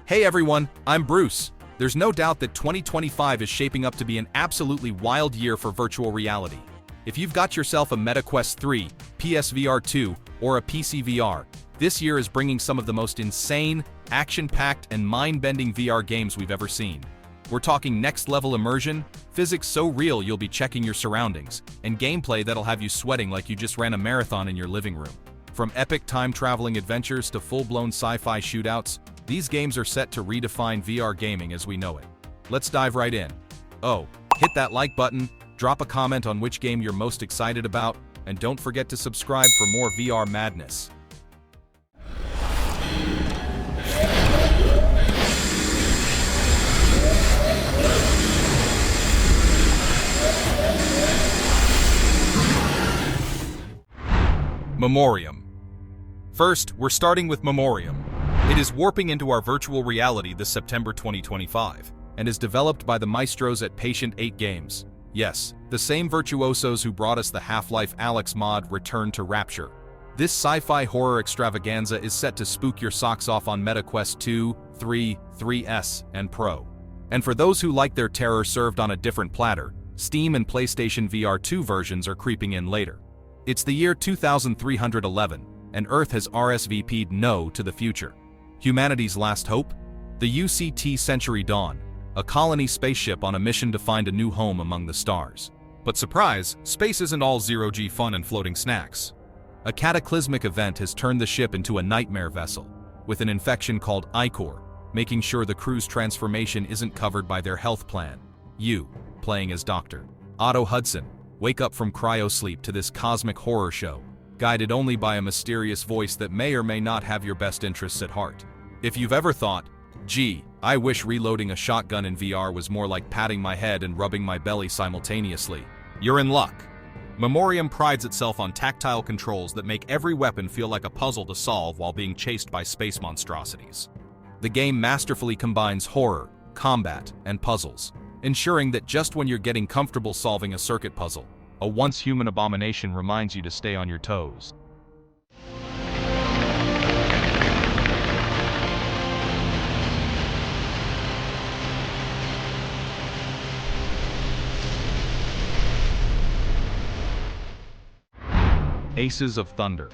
Hey everyone, I'm Bruce. There's no doubt that 2025 is shaping up to be an absolutely wild year for virtual reality. If you've got yourself a MetaQuest 3, PSVR 2, or a PCVR, this year is bringing some of the most insane, action-packed, and mind-bending VR games we've ever seen. We're talking next-level immersion, physics so real you'll be checking your surroundings, and gameplay that'll have you sweating like you just ran a marathon in your living room. From epic time-traveling adventures to full-blown sci-fi shootouts, these games are set to redefine VR gaming as we know it. Let's dive right in. Oh, hit that like button, drop a comment on which game you're most excited about, and don't forget to subscribe for more VR madness. Memoreum. First, we're starting with Memoreum. It is warping into our virtual reality this September 2025, and is developed by the maestros at Patient 8 Games. Yes, the same virtuosos who brought us the Half-Life Alyx mod return to Rapture. This sci-fi horror extravaganza is set to spook your socks off on MetaQuest 2, 3, 3S, and Pro. And for those who like their terror served on a different platter, Steam and PlayStation VR 2 versions are creeping in later. It's the year 2311, and Earth has RSVP'd no to the future. Humanity's last hope? The UCT Century Dawn, a colony spaceship on a mission to find a new home among the stars. But surprise, space isn't all zero-G fun and floating snacks. A cataclysmic event has turned the ship into a nightmare vessel, with an infection called Ichor, making sure the crew's transformation isn't covered by their health plan. You, playing as Dr. Otto Hudson, wake up from cryosleep to this cosmic horror show, guided only by a mysterious voice that may or may not have your best interests at heart. If you've ever thought, gee, I wish reloading a shotgun in VR was more like patting my head and rubbing my belly simultaneously, you're in luck. Memoreum prides itself on tactile controls that make every weapon feel like a puzzle to solve while being chased by space monstrosities. The game masterfully combines horror, combat, and puzzles, ensuring that just when you're getting comfortable solving a circuit puzzle, a once-human abomination reminds you to stay on your toes. Aces of Thunder.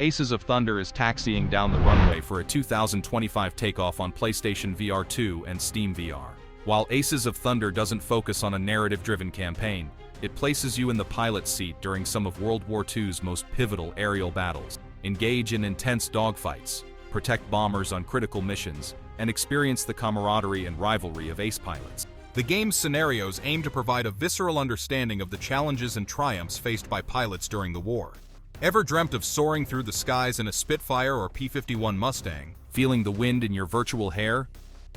Aces of Thunder is taxiing down the runway for a 2025 takeoff on PlayStation VR 2 and Steam VR. While Aces of Thunder doesn't focus on a narrative-driven campaign, it places you in the pilot's seat during some of World War II's most pivotal aerial battles. Engage in intense dogfights, protect bombers on critical missions, and experience the camaraderie and rivalry of ace pilots. The game's scenarios aim to provide a visceral understanding of the challenges and triumphs faced by pilots during the war. Ever dreamt of soaring through the skies in a Spitfire or P-51 Mustang, feeling the wind in your virtual hair?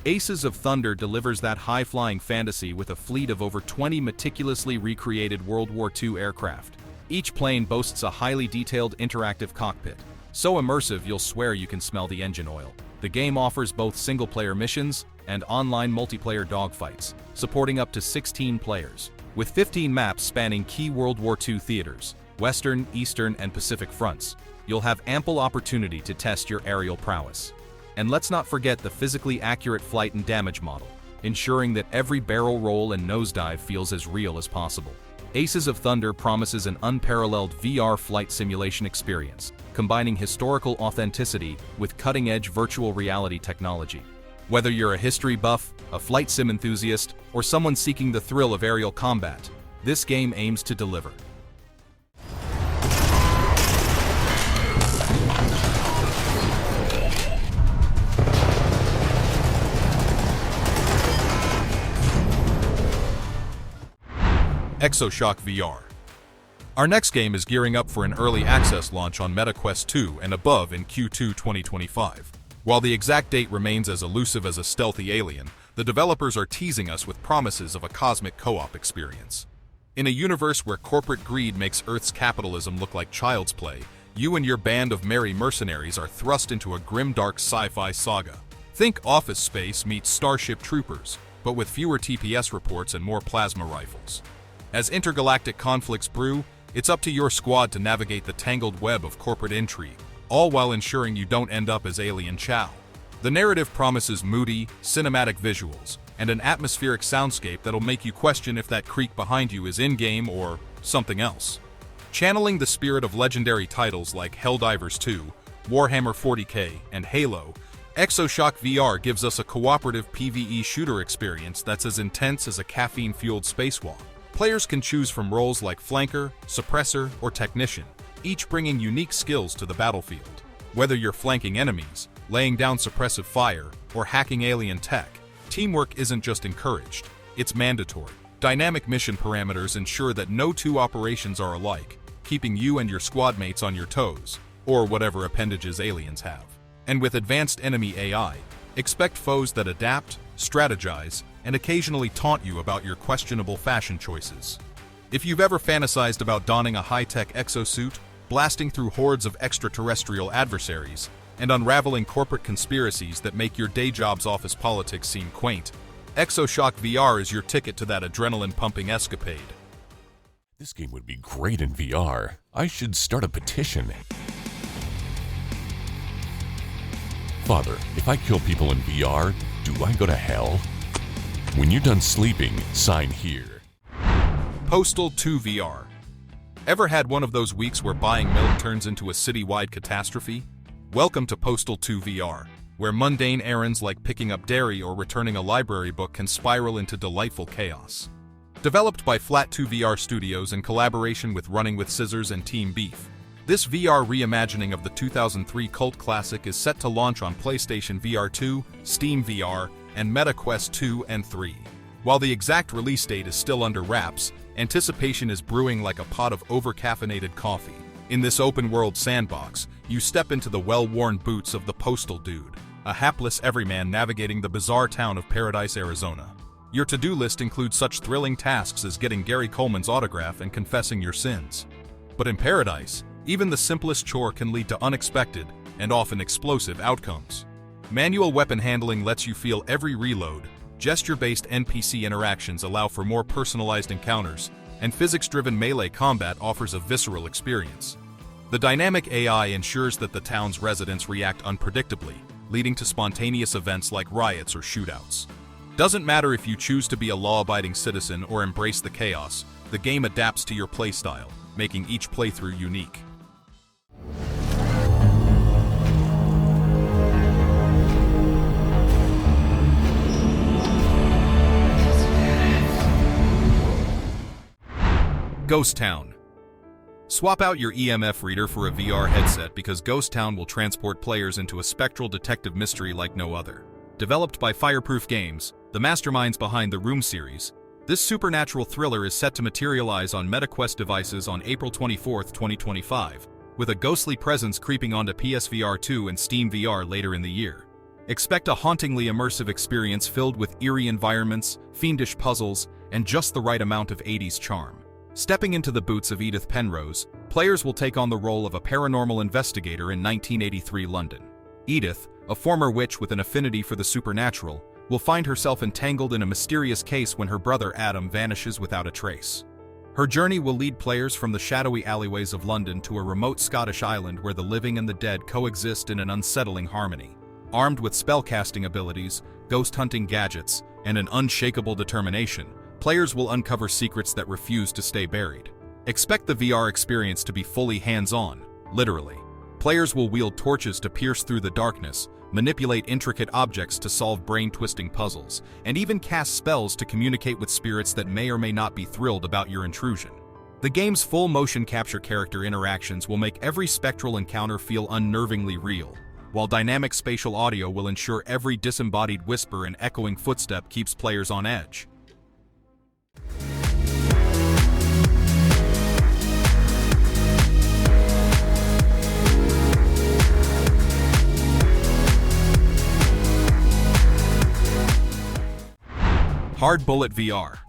Aces of Thunder delivers that high-flying fantasy with a fleet of over 20 meticulously recreated World War II aircraft. Each plane boasts a highly detailed interactive cockpit, so immersive you'll swear you can smell the engine oil. The game offers both single-player missions and online multiplayer dogfights, supporting up to 16 players. With 15 maps spanning key World War II theaters, Western, Eastern, and Pacific fronts, you'll have ample opportunity to test your aerial prowess. And let's not forget the physically accurate flight and damage model, ensuring that every barrel roll and nosedive feels as real as possible. Aces of Thunder promises an unparalleled VR flight simulation experience, combining historical authenticity with cutting-edge virtual reality technology. Whether you're a history buff, a flight sim enthusiast, or someone seeking the thrill of aerial combat, this game aims to deliver. Exoshock VR. Our next game is gearing up for an early access launch on MetaQuest 2 and above in Q2 2025. While the exact date remains as elusive as a stealthy alien, the developers are teasing us with promises of a cosmic co-op experience. In a universe where corporate greed makes Earth's capitalism look like child's play, you and your band of merry mercenaries are thrust into a grimdark sci-fi saga. Think Office Space meets Starship Troopers, but with fewer TPS reports and more plasma rifles. As intergalactic conflicts brew, it's up to your squad to navigate the tangled web of corporate intrigue, all while ensuring you don't end up as Alien Chow. The narrative promises moody, cinematic visuals, and an atmospheric soundscape that'll make you question if that creak behind you is in-game or something else. Channeling the spirit of legendary titles like Helldivers 2, Warhammer 40k, and Halo, Exoshock VR gives us a cooperative PvE shooter experience that's as intense as a caffeine-fueled spacewalk. Players can choose from roles like flanker, suppressor, or technician, each bringing unique skills to the battlefield. Whether you're flanking enemies, laying down suppressive fire, or hacking alien tech, teamwork isn't just encouraged, it's mandatory. Dynamic mission parameters ensure that no two operations are alike, keeping you and your squad mates on your toes, or whatever appendages aliens have. And with advanced enemy AI, expect foes that adapt, strategize, and occasionally taunt you about your questionable fashion choices. If you've ever fantasized about donning a high-tech exosuit, blasting through hordes of extraterrestrial adversaries, and unraveling corporate conspiracies that make your day job's office politics seem quaint, Exoshock VR is your ticket to that adrenaline-pumping escapade. This game would be great in VR. I should start a petition. Father, if I kill people in VR, do I go to hell? When you're done sleeping, sign here. POSTAL 2 VR. Ever had one of those weeks where buying milk turns into a citywide catastrophe? Welcome to POSTAL 2 VR, where mundane errands like picking up dairy or returning a library book can spiral into delightful chaos. Developed by Flat 2 VR Studios in collaboration with Running with Scissors and Team Beef, this VR reimagining of the 2003 cult classic is set to launch on PlayStation VR 2, Steam VR, and Meta Quest 2 and 3. While the exact release date is still under wraps, anticipation is brewing like a pot of over-caffeinated coffee. In this open-world sandbox, you step into the well-worn boots of the Postal Dude, a hapless everyman navigating the bizarre town of Paradise, Arizona. Your to-do list includes such thrilling tasks as getting Gary Coleman's autograph and confessing your sins. But in Paradise, even the simplest chore can lead to unexpected, and often explosive, outcomes. Manual weapon handling lets you feel every reload, gesture-based NPC interactions allow for more personalized encounters, and physics-driven melee combat offers a visceral experience. The dynamic AI ensures that the town's residents react unpredictably, leading to spontaneous events like riots or shootouts. Doesn't matter if you choose to be a law-abiding citizen or embrace the chaos, the game adapts to your playstyle, making each playthrough unique. Ghost Town. Swap out your EMF reader for a VR headset because Ghost Town will transport players into a spectral detective mystery like no other. Developed by Fireproof Games, the masterminds behind the Room series, this supernatural thriller is set to materialize on MetaQuest devices on April 24, 2025, with a ghostly presence creeping onto PSVR 2 and Steam VR later in the year. Expect a hauntingly immersive experience filled with eerie environments, fiendish puzzles, and just the right amount of 80s charm. Stepping into the boots of Edith Penrose, players will take on the role of a paranormal investigator in 1983 London. Edith, a former witch with an affinity for the supernatural, will find herself entangled in a mysterious case when her brother Adam vanishes without a trace. Her journey will lead players from the shadowy alleyways of London to a remote Scottish island where the living and the dead coexist in an unsettling harmony. Armed with spellcasting abilities, ghost-hunting gadgets, and an unshakable determination, players will uncover secrets that refuse to stay buried. Expect the VR experience to be fully hands-on, literally. Players will wield torches to pierce through the darkness, manipulate intricate objects to solve brain-twisting puzzles, and even cast spells to communicate with spirits that may or may not be thrilled about your intrusion. The game's full motion capture character interactions will make every spectral encounter feel unnervingly real, while dynamic spatial audio will ensure every disembodied whisper and echoing footstep keeps players on edge. Hard Bullet VR.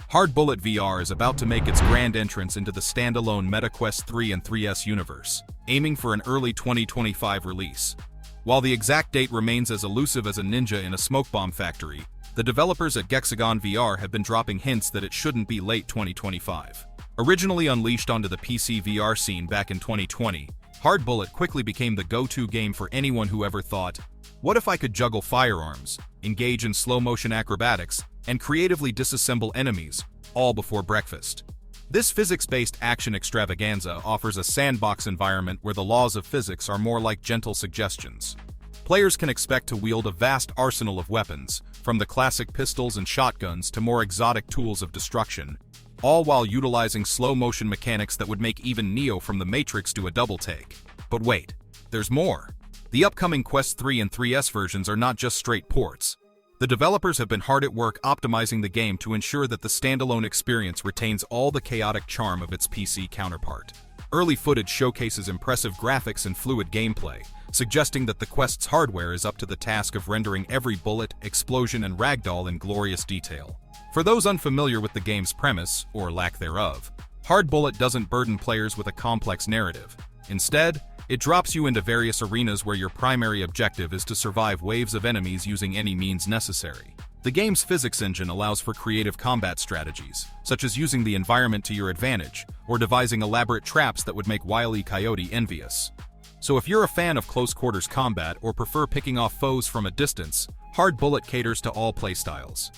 Hard Bullet VR is about to make its grand entrance into the standalone MetaQuest 3 and 3S universe, aiming for an early 2025 release. While the exact date remains as elusive as a ninja in a smoke bomb factory, the developers at Hexagon VR have been dropping hints that it shouldn't be late 2025. Originally unleashed onto the PCVR scene back in 2020, Hard Bullet quickly became the go-to game for anyone who ever thought, what if I could juggle firearms, engage in slow-motion acrobatics, and creatively disassemble enemies, all before breakfast? This physics-based action extravaganza offers a sandbox environment where the laws of physics are more like gentle suggestions. Players can expect to wield a vast arsenal of weapons, from the classic pistols and shotguns to more exotic tools of destruction, all while utilizing slow-motion mechanics that would make even Neo from the Matrix do a double-take. But wait, there's more. The upcoming Quest 3 and 3S versions are not just straight ports. The developers have been hard at work optimizing the game to ensure that the standalone experience retains all the chaotic charm of its PC counterpart. Early footage showcases impressive graphics and fluid gameplay, suggesting that the Quest's hardware is up to the task of rendering every bullet, explosion, and ragdoll in glorious detail. For those unfamiliar with the game's premise, or lack thereof, Hard Bullet doesn't burden players with a complex narrative. Instead, it drops you into various arenas where your primary objective is to survive waves of enemies using any means necessary. The game's physics engine allows for creative combat strategies, such as using the environment to your advantage, or devising elaborate traps that would make Wile E. Coyote envious. So if you're a fan of close-quarters combat or prefer picking off foes from a distance, Hard Bullet caters to all playstyles.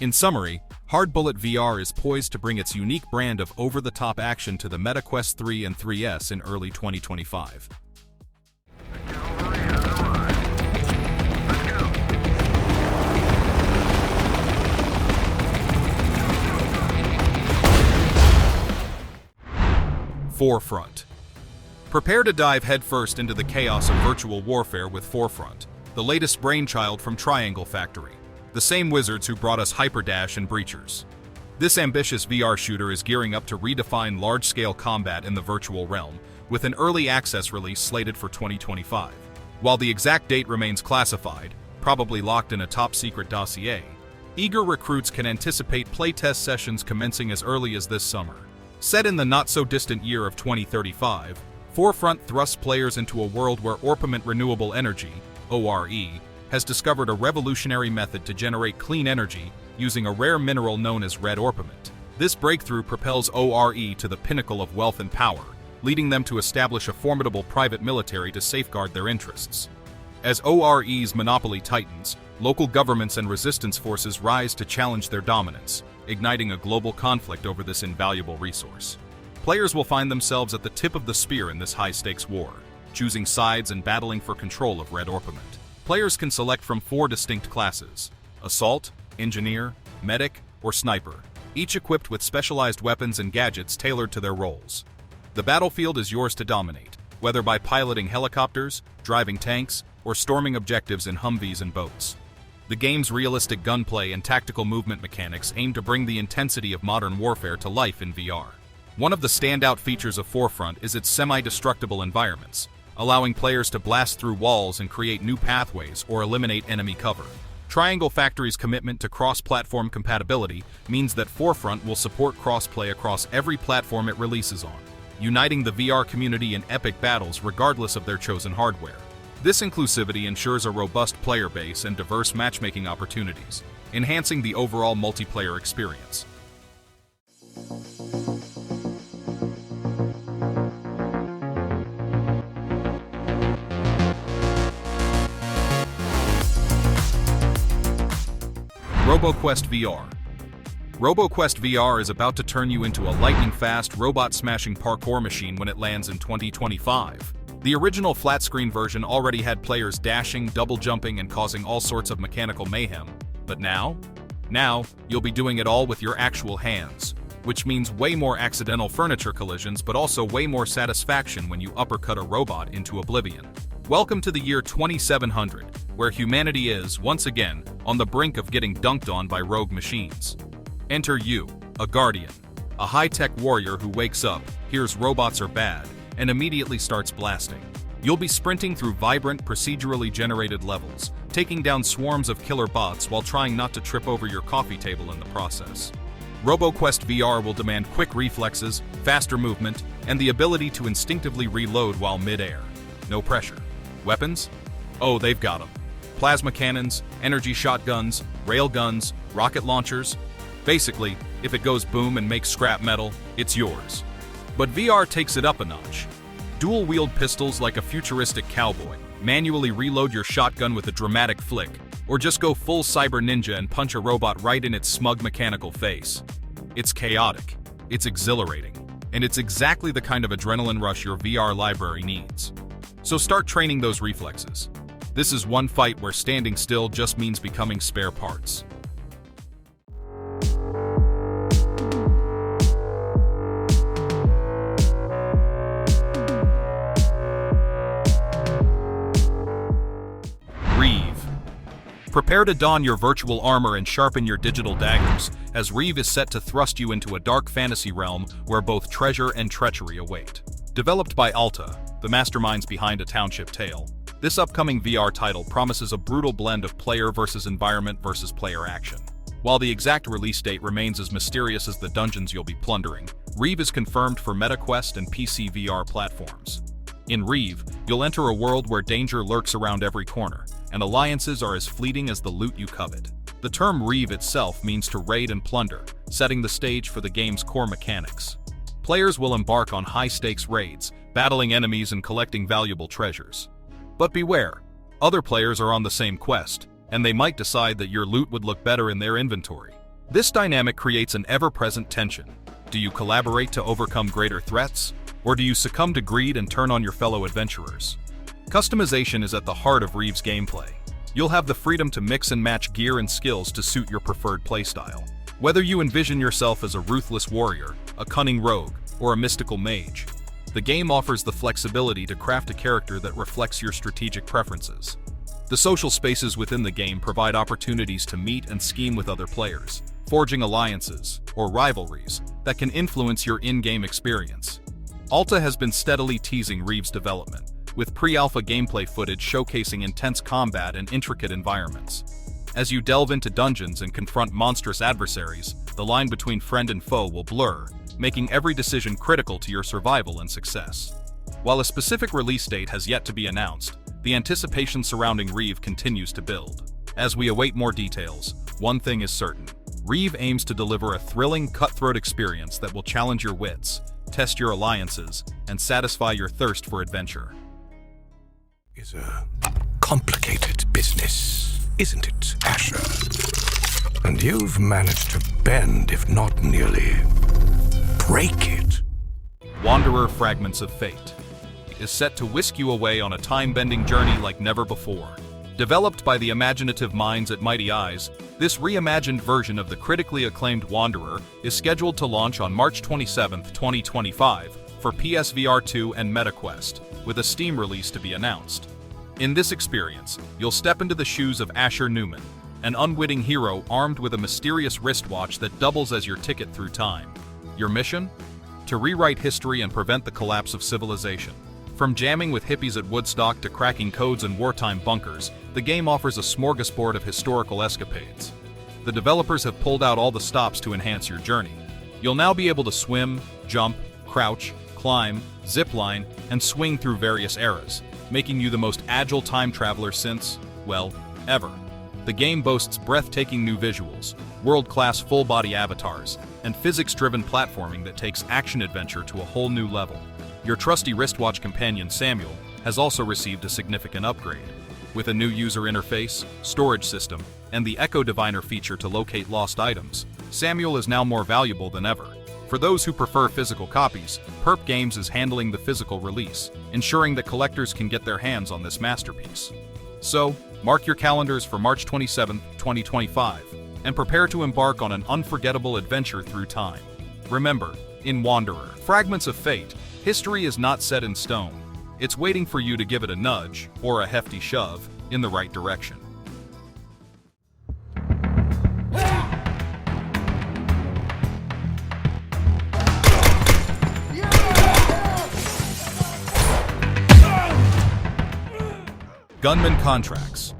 In summary, Hard Bullet VR is poised to bring its unique brand of over-the-top action to the Meta Quest 3 and 3S in early 2025. Forefront. Prepare to dive headfirst into the chaos of virtual warfare with Forefront, the latest brainchild from Triangle Factory, the same wizards who brought us Hyperdash and Breachers. This ambitious VR shooter is gearing up to redefine large-scale combat in the virtual realm, with an early access release slated for 2025. While the exact date remains classified, probably locked in a top-secret dossier, eager recruits can anticipate playtest sessions commencing as early as this summer. Set in the not-so-distant year of 2035, Forefront thrusts players into a world where Orpiment Renewable Energy, ORE, has discovered a revolutionary method to generate clean energy using a rare mineral known as red orpiment. This breakthrough propels ORE to the pinnacle of wealth and power, leading them to establish a formidable private military to safeguard their interests. As ORE's monopoly tightens, local governments and resistance forces rise to challenge their dominance, igniting a global conflict over this invaluable resource. Players will find themselves at the tip of the spear in this high-stakes war, choosing sides and battling for control of red orpiment. Players can select from 4 distinct classes: Assault, Engineer, Medic, or Sniper, each equipped with specialized weapons and gadgets tailored to their roles. The battlefield is yours to dominate, whether by piloting helicopters, driving tanks, or storming objectives in Humvees and boats. The game's realistic gunplay and tactical movement mechanics aim to bring the intensity of modern warfare to life in VR. One of the standout features of Forefront is its semi-destructible environments, allowing players to blast through walls and create new pathways or eliminate enemy cover. Triangle Factory's commitment to cross-platform compatibility means that Forefront will support cross-play across every platform it releases on, uniting the VR community in epic battles regardless of their chosen hardware. This inclusivity ensures a robust player base and diverse matchmaking opportunities, enhancing the overall multiplayer experience. RoboQuest VR. RoboQuest VR is about to turn you into a lightning-fast, robot-smashing parkour machine when it lands in 2025. The original flat-screen version already had players dashing, double-jumping, and causing all sorts of mechanical mayhem. But now, you'll be doing it all with your actual hands, which means way more accidental furniture collisions, but also way more satisfaction when you uppercut a robot into oblivion. Welcome to the year 2700, where humanity is, once again, on the brink of getting dunked on by rogue machines. Enter you, a guardian, a high-tech warrior who wakes up, hears robots are bad, and immediately starts blasting. You'll be sprinting through vibrant, procedurally generated levels, taking down swarms of killer bots while trying not to trip over your coffee table in the process. RoboQuest VR will demand quick reflexes, faster movement, and the ability to instinctively reload while mid-air. No pressure. Weapons? Oh, they've got them. Plasma cannons, energy shotguns, railguns, rocket launchers. Basically, if it goes boom and makes scrap metal, it's yours. But VR takes it up a notch. Dual-wield pistols like a futuristic cowboy, manually reload your shotgun with a dramatic flick, or just go full cyber ninja and punch a robot right in its smug mechanical face. It's chaotic, it's exhilarating, and it's exactly the kind of adrenaline rush your VR library needs. So start training those reflexes. This is one fight where standing still just means becoming spare parts. Reave. Prepare to don your virtual armor and sharpen your digital daggers, as Reave is set to thrust you into a dark fantasy realm where both treasure and treachery await. Developed by Alta, the masterminds behind A Township Tale, this upcoming VR title promises a brutal blend of player versus environment versus player action. While the exact release date remains as mysterious as the dungeons you'll be plundering, Reave is confirmed for MetaQuest and PCVR platforms. In Reave, you'll enter a world where danger lurks around every corner, and alliances are as fleeting as the loot you covet. The term Reave itself means to raid and plunder, setting the stage for the game's core mechanics. Players will embark on high-stakes raids, battling enemies and collecting valuable treasures. But beware, other players are on the same quest, and they might decide that your loot would look better in their inventory. This dynamic creates an ever-present tension. Do you collaborate to overcome greater threats, or do you succumb to greed and turn on your fellow adventurers? Customization is at the heart of Reave's gameplay. You'll have the freedom to mix and match gear and skills to suit your preferred playstyle. Whether you envision yourself as a ruthless warrior, a cunning rogue, or a mystical mage, the game offers the flexibility to craft a character that reflects your strategic preferences. The social spaces within the game provide opportunities to meet and scheme with other players, forging alliances, or rivalries, that can influence your in-game experience. Alta has been steadily teasing Reave's development, with pre-alpha gameplay footage showcasing intense combat and intricate environments. As you delve into dungeons and confront monstrous adversaries, the line between friend and foe will blur, making every decision critical to your survival and success. While a specific release date has yet to be announced, the anticipation surrounding Reave continues to build. As we await more details, one thing is certain. Reave aims to deliver a thrilling, cutthroat experience that will challenge your wits, test your alliances, and satisfy your thirst for adventure. Is a complicated business, isn't it, Asher? And you've managed to bend, if not nearly break it. Wanderer Fragments of Fate is set to whisk you away on a time-bending journey like never before. Developed by the imaginative minds at Mighty Eyes, this reimagined version of the critically acclaimed Wanderer is scheduled to launch on March 27, 2025 for PSVR 2 and MetaQuest, with a Steam release to be announced. In this experience, you'll step into the shoes of Asher Newman, an unwitting hero armed with a mysterious wristwatch that doubles as your ticket through time. Your mission? To rewrite history and prevent the collapse of civilization. From jamming with hippies at Woodstock to cracking codes in wartime bunkers, the game offers a smorgasbord of historical escapades. The developers have pulled out all the stops to enhance your journey. You'll now be able to swim, jump, crouch, climb, zipline, and swing through various eras, making you the most agile time traveler since, well, ever. The game boasts breathtaking new visuals, world-class full-body avatars, and physics-driven platforming that takes action-adventure to a whole new level. Your trusty wristwatch companion, Samuel, has also received a significant upgrade. With a new user interface, storage system, and the Echo Diviner feature to locate lost items, Samuel is now more valuable than ever. For those who prefer physical copies, Perp Games is handling the physical release, ensuring that collectors can get their hands on this masterpiece. So, mark your calendars for March 27, 2025, and prepare to embark on an unforgettable adventure through time. Remember, in Wanderer, Fragments of Fate, history is not set in stone. It's waiting for you to give it a nudge, or a hefty shove, in the right direction. Gunman Contracts.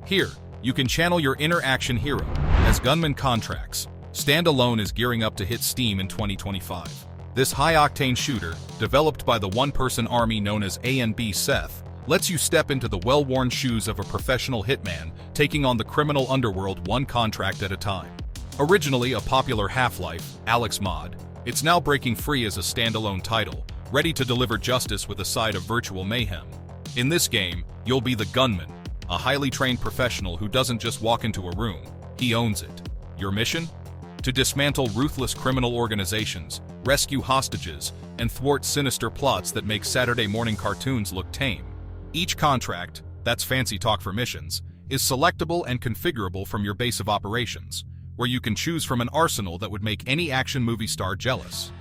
Here, you can channel your inner action hero, as Gunman Contracts. Standalone is gearing up to hit Steam in 2025. This high-octane shooter, developed by the one-person army known as A&B Seth, lets you step into the well-worn shoes of a professional hitman, taking on the criminal underworld one contract at a time. Originally a popular Half-Life, Alex mod, it's now breaking free as a standalone title, ready to deliver justice with a side of virtual mayhem. In this game, you'll be the Gunman, a highly trained professional who doesn't just walk into a room, he owns it. Your mission? To dismantle ruthless criminal organizations, rescue hostages, and thwart sinister plots that make Saturday morning cartoons look tame. Each contract, that's fancy talk for missions, is selectable and configurable from your base of operations, where you can choose from an arsenal that would make any action movie star jealous.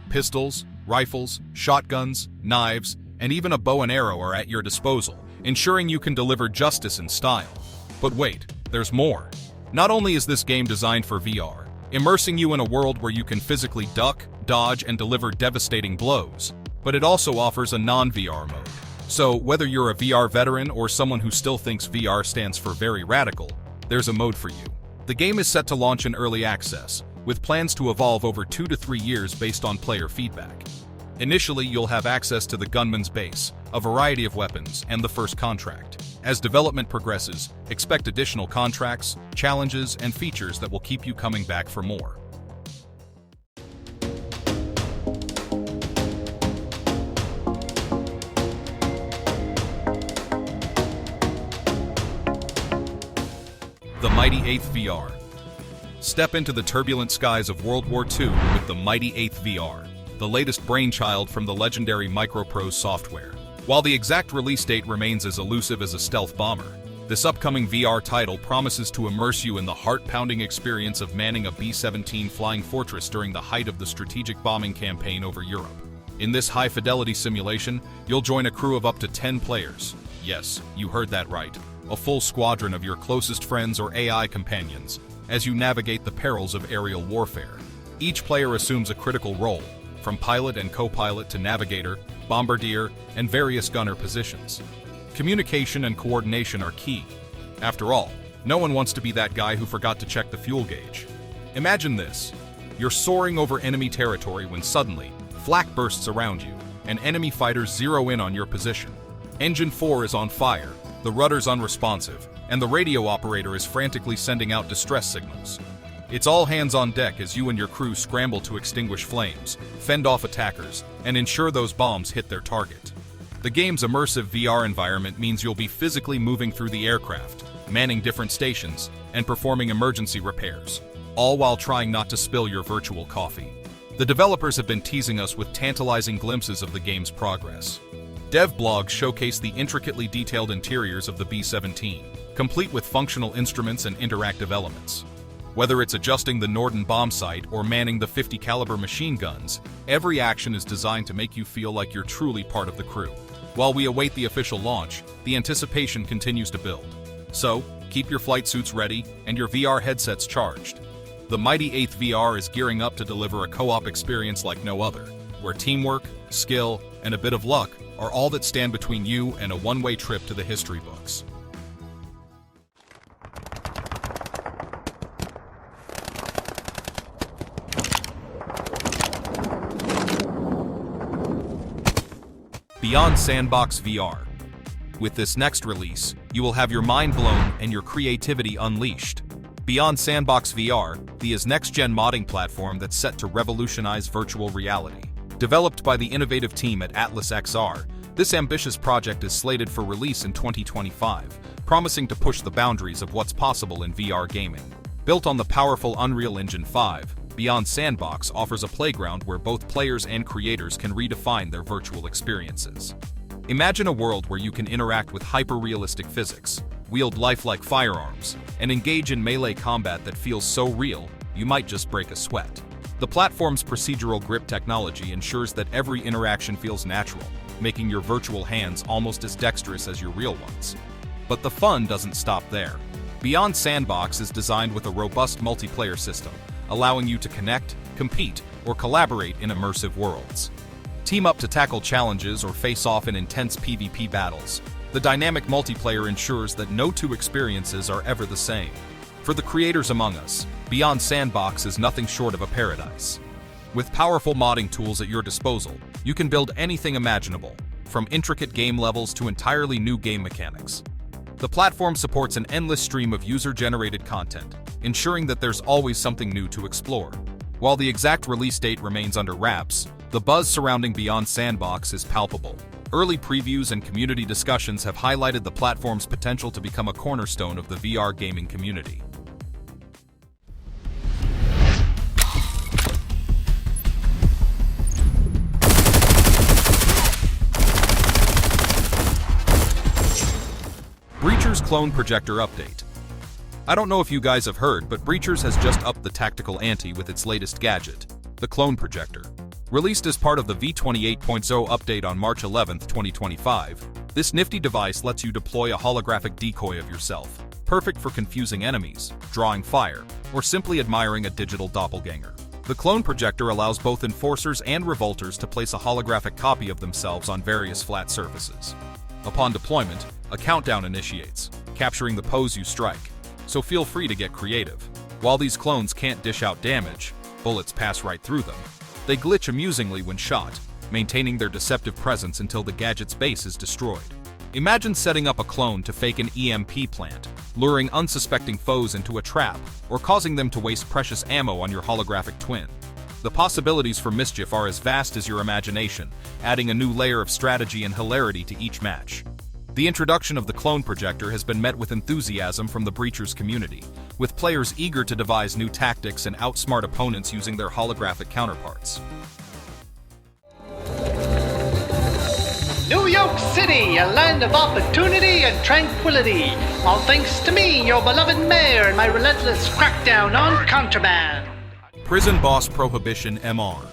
Pistols, rifles, shotguns, knives, and even a bow and arrow are at your disposal, ensuring you can deliver justice in style. But wait, there's more. Not only is this game designed for VR, immersing you in a world where you can physically duck, dodge, and deliver devastating blows, but it also offers a non-VR mode. So whether you're a VR veteran or someone who still thinks VR stands for very radical, there's a mode for you. The game is set to launch in early access, with plans to evolve over 2 to 3 years based on player feedback. Initially, you'll have access to the Gunman's base, a variety of weapons, and the first contract. As development progresses, expect additional contracts, challenges, and features that will keep you coming back for more. The Mighty 8th VR. Step into the turbulent skies of World War II with the Mighty 8th VR, the latest brainchild from the legendary Microprose software. While the exact release date remains as elusive as a stealth bomber, this upcoming VR title promises to immerse you in the heart-pounding experience of manning a B-17 flying fortress during the height of the strategic bombing campaign over Europe. In this high-fidelity simulation, you'll join a crew of up to 10 players. Yes, you heard that right. A full squadron of your closest friends or AI companions, as you navigate the perils of aerial warfare. Each player assumes a critical role, from pilot and co-pilot to navigator, bombardier, and various gunner positions. Communication and coordination are key. After all, no one wants to be that guy who forgot to check the fuel gauge. Imagine this. You're soaring over enemy territory when suddenly, flak bursts around you, and enemy fighters zero in on your position. Engine 4 is on fire, the rudder's unresponsive, and the radio operator is frantically sending out distress signals. It's all hands on deck as you and your crew scramble to extinguish flames, fend off attackers, and ensure those bombs hit their target. The game's immersive VR environment means you'll be physically moving through the aircraft, manning different stations, and performing emergency repairs, all while trying not to spill your virtual coffee. The developers have been teasing us with tantalizing glimpses of the game's progress. Dev blogs showcase the intricately detailed interiors of the B-17, complete with functional instruments and interactive elements. Whether it's adjusting the Norden bomb sight or manning the 50 caliber machine guns, every action is designed to make you feel like you're truly part of the crew. While we await the official launch, the anticipation continues to build. So, keep your flight suits ready and your VR headsets charged. The Mighty 8th VR is gearing up to deliver a co-op experience like no other, where teamwork, skill, and a bit of luck are all that stand between you and a one-way trip to the history books. Beyond Sandbox VR. With this next release, you will have your mind blown and your creativity unleashed. Beyond Sandbox VR, the next-gen modding platform that's set to revolutionize virtual reality. Developed by the innovative team at Atlas XR, this ambitious project is slated for release in 2025, promising to push the boundaries of what's possible in VR gaming. Built on the powerful Unreal Engine 5, Beyond Sandbox offers a playground where both players and creators can redefine their virtual experiences. Imagine a world where you can interact with hyper-realistic physics, wield lifelike firearms, and engage in melee combat that feels so real, you might just break a sweat. The platform's procedural grip technology ensures that every interaction feels natural, making your virtual hands almost as dexterous as your real ones. But the fun doesn't stop there. Beyond Sandbox is designed with a robust multiplayer system, allowing you to connect, compete, or collaborate in immersive worlds. Team up to tackle challenges or face off in intense PvP battles. The dynamic multiplayer ensures that no two experiences are ever the same. For the creators among us, Beyond Sandbox is nothing short of a paradise. With powerful modding tools at your disposal, you can build anything imaginable, from intricate game levels to entirely new game mechanics. The platform supports an endless stream of user-generated content, ensuring that there's always something new to explore. While the exact release date remains under wraps, The buzz surrounding Beyond Sandbox is palpable. Early previews and community discussions have highlighted the platform's potential to become a cornerstone of the VR gaming community. Breacher's Clone Projector Update. I don't know if you guys have heard, but Breacher's has just upped the tactical ante with its latest gadget, the Clone Projector. Released as part of the v28.0 update on March 11, 2025, this nifty device lets you deploy a holographic decoy of yourself, perfect for confusing enemies, drawing fire, or simply admiring a digital doppelganger. The Clone Projector allows both enforcers and revolters to place a holographic copy of themselves on various flat surfaces. Upon deployment, a countdown initiates, capturing the pose you strike, so feel free to get creative. While these clones can't dish out damage, bullets pass right through them. They glitch amusingly when shot, maintaining their deceptive presence until the gadget's base is destroyed. Imagine setting up a clone to fake an EMP plant, luring unsuspecting foes into a trap, or causing them to waste precious ammo on your holographic twin. The possibilities for mischief are as vast as your imagination, adding a new layer of strategy and hilarity to each match. The introduction of the Clone Projector has been met with enthusiasm from the Breachers community, with players eager to devise new tactics and outsmart opponents using their holographic counterparts. New York City, a land of opportunity and tranquility, all thanks to me, your beloved mayor, and my relentless crackdown on contraband. Prison boss Prohibition MR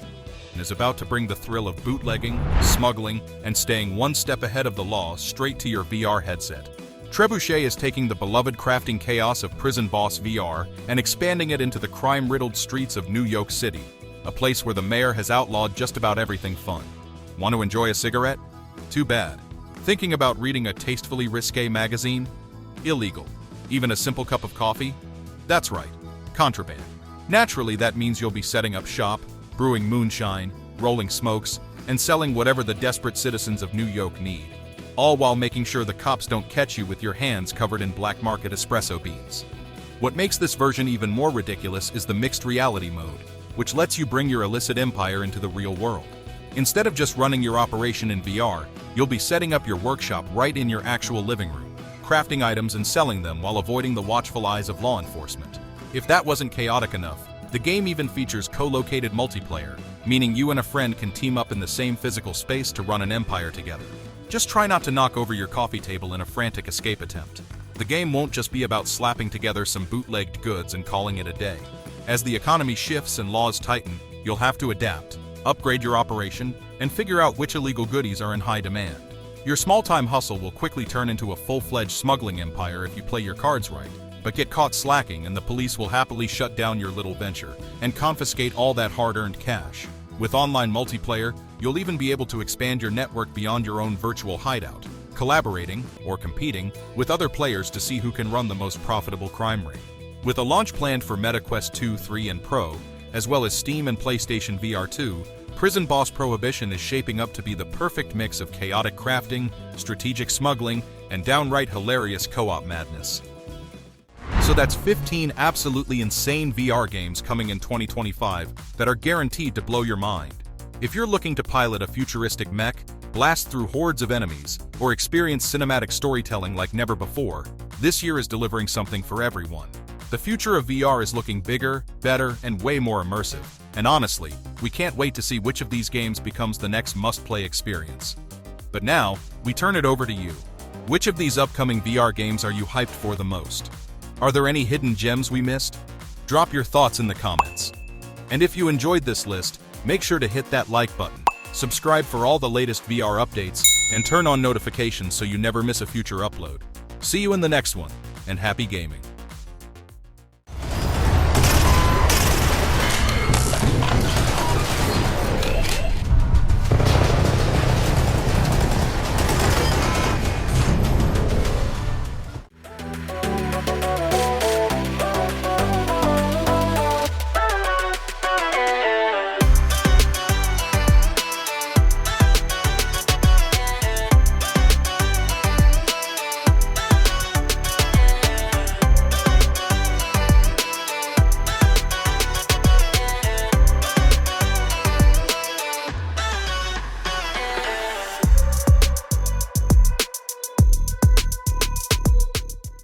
is about to bring the thrill of bootlegging, smuggling, and staying one step ahead of the law straight to your VR headset. Trebuchet is taking the beloved crafting chaos of Prison Boss VR and expanding it into the crime-riddled streets of New York City, a place where the mayor has outlawed just about everything fun. Want to enjoy a cigarette? Too bad. Thinking about reading a tastefully risque magazine? Illegal. Even a simple cup of coffee? That's right, contraband. Naturally, that means you'll be setting up shop, brewing moonshine, rolling smokes, and selling whatever the desperate citizens of New York need, all while making sure the cops don't catch you with your hands covered in black market espresso beans. What makes this version even more ridiculous is the mixed reality mode, which lets you bring your illicit empire into the real world. Instead of just running your operation in VR, you'll be setting up your workshop right in your actual living room, crafting items and selling them while avoiding the watchful eyes of law enforcement. If that wasn't chaotic enough, the game even features co-located multiplayer, meaning you and a friend can team up in the same physical space to run an empire together. Just try not to knock over your coffee table in a frantic escape attempt. The game won't just be about slapping together some bootlegged goods and calling it a day. As the economy shifts and laws tighten, you'll have to adapt, upgrade your operation, and figure out which illegal goodies are in high demand. Your small-time hustle will quickly turn into a full-fledged smuggling empire if you play your cards right. But get caught slacking and the police will happily shut down your little venture and confiscate all that hard-earned cash. With online multiplayer, you'll even be able to expand your network beyond your own virtual hideout, collaborating, or competing, with other players to see who can run the most profitable crime ring. With a launch planned for MetaQuest 2, 3, and Pro, as well as Steam and PlayStation VR 2, Prison Boss Prohibition is shaping up to be the perfect mix of chaotic crafting, strategic smuggling, and downright hilarious co-op madness. So that's 15 absolutely insane VR games coming in 2025 that are guaranteed to blow your mind. If you're looking to pilot a futuristic mech, blast through hordes of enemies, or experience cinematic storytelling like never before, this year is delivering something for everyone. The future of VR is looking bigger, better, and way more immersive. And honestly, we can't wait to see which of these games becomes the next must-play experience. But now, we turn it over to you. Which of these upcoming VR games are you hyped for the most? Are there any hidden gems we missed? Drop your thoughts in the comments. And if you enjoyed this list, make sure to hit that like button, subscribe for all the latest VR updates, and turn on notifications so you never miss a future upload. See you in the next one, and happy gaming.